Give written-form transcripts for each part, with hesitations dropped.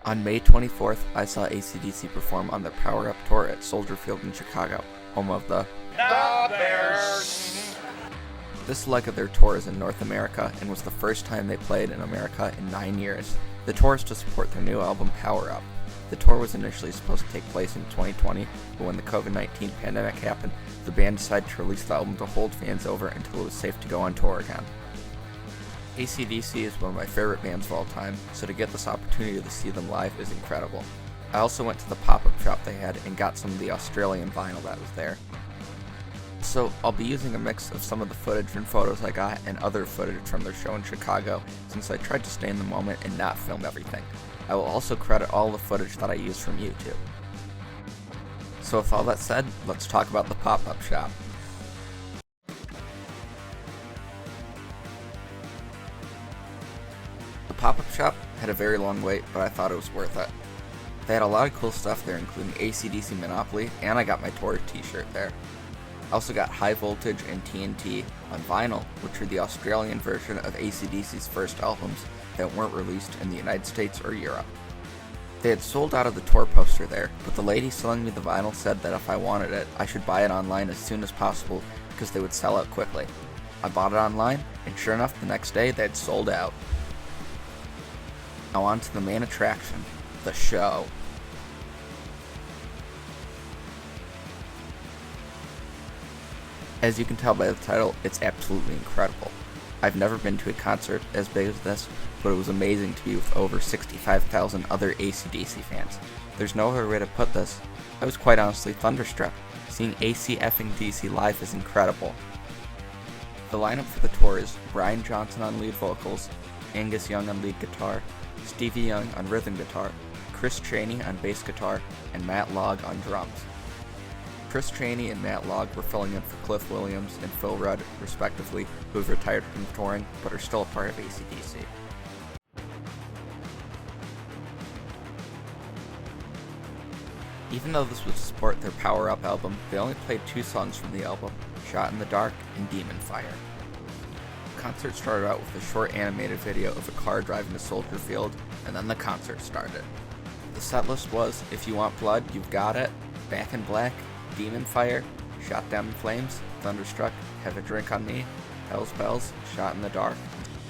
On May 24th, I saw AC/DC perform on their Power Up tour at Soldier Field in Chicago, home of the Bears. This leg of their tour is in North America and was the first time they played in America in 9 years. The tour is to support their new album, Power Up. The tour was initially supposed to take place in 2020, but when the COVID-19 pandemic happened, the band decided to release the album to hold fans over until it was safe to go on tour again. AC/DC is one of my favorite bands of all time, so to get this opportunity to see them live is incredible. I also went to the pop-up shop they had and got some of the Australian vinyl that was there. So I'll be using a mix of some of the footage and photos I got and other footage from their show in Chicago, since I tried to stay in the moment and not film everything. I will also credit all the footage that I used from YouTube. So with all that said, let's talk about the pop-up shop. The pop-up shop had a very long wait, but I thought it was worth it. They had a lot of cool stuff there, including AC/DC Monopoly, and I got my tour t-shirt there. I also got High Voltage and TNT on vinyl, which are the Australian version of AC/DC's first albums that weren't released in the United States or Europe. They had sold out of the tour poster there, but the lady selling me the vinyl said that if I wanted it, I should buy it online as soon as possible because they would sell out quickly. I bought it online, and sure enough, the next day they had sold out. Now on to the main attraction, the show. As you can tell by the title, it's absolutely incredible. I've never been to a concert as big as this, but it was amazing to be with over 65,000 other AC/DC fans. There's no other way to put this. I was quite honestly thunderstruck. Seeing AC/DC live is incredible. The lineup for the tour is Brian Johnson on lead vocals, Angus Young on lead guitar, Stevie Young on rhythm guitar, Chris Chaney on bass guitar, and Matt Logg on drums. Chris Chaney and Matt Logg were filling in for Cliff Williams and Phil Rudd, respectively, who have retired from touring but are still a part of AC/DC. Even though this was to support their Power Up album, they only played 2 songs from the album, Shot in the Dark and Demon Fire. The concert started out with a short animated video of a car driving to Soldier Field, and then the concert started. The set list was If You Want Blood, You've Got It, Back in Black, Demon Fire, Shot Down in Flames, Thunderstruck, Have a Drink on Me, Hell's Bells, Shot in the Dark,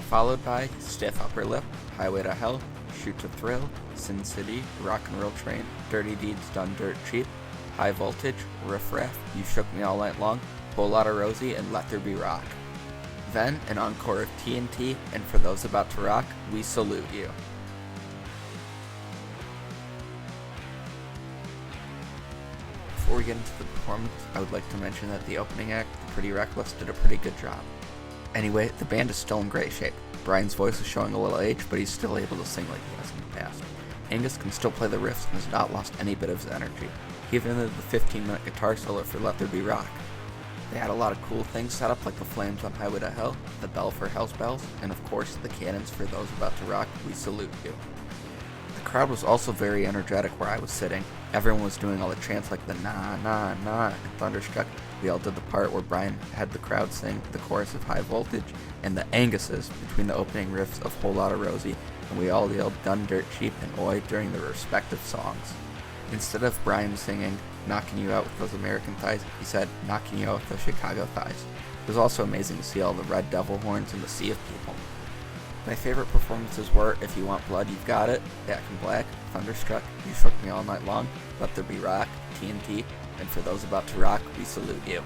followed by Stiff Upper Lip, Highway to Hell, Shoot to Thrill, Sin City, Rock and Roll Train, Dirty Deeds Done Dirt Cheap, High Voltage, Riff Raff, You Shook Me All Night Long, Whole Lotta Rosie, and Let There Be Rock. Then an encore of TNT, and for those about to rock, We Salute You. Before we get into the performance, I would like to mention that the opening act, The Pretty Reckless, did a pretty good job. Anyway, the band is still in great shape. Brian's voice is showing a little age, but he's still able to sing like he has in the past. Angus can still play the riffs and has not lost any bit of his energy. He even did the 15-minute guitar solo for Let There Be Rock. They had a lot of cool things set up, like the flames on Highway to Hell, the bell for Hell's Bells, and of course the cannons for those about to rock, We Salute You. The crowd was also very energetic where I was sitting. Everyone was doing all the chants like the nah, nah, nah, and Thunderstruck. We all did the part where Brian had the crowd sing the chorus of High Voltage and the Anguses between the opening riffs of Whole Lotta Rosie, and we all yelled Done Dirt Cheap and Oi during their respective songs. Instead of Brian singing Knocking You Out with Those American Thighs, he said Knocking You Out with Those Chicago Thighs. It was also amazing to see all the red devil horns in the sea of people. My favorite performances were If You Want Blood, You've Got It, Back in Black, Thunderstruck, You Shook Me All Night Long, Let There Be Rock, TNT, and for those about to rock, We Salute You.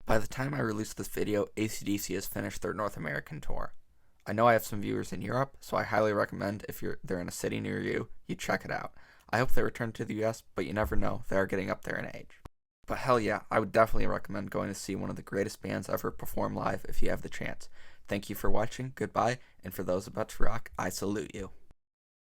By the time I release this video, AC/DC has finished their North American tour. I know I have some viewers in Europe, so I highly recommend if they're in a city near you, you check it out. I hope they return to the US, but you never know, they are getting up there in age. But hell yeah, I would definitely recommend going to see one of the greatest bands ever perform live if you have the chance. Thank you for watching, goodbye, and for those about to rock, I salute you.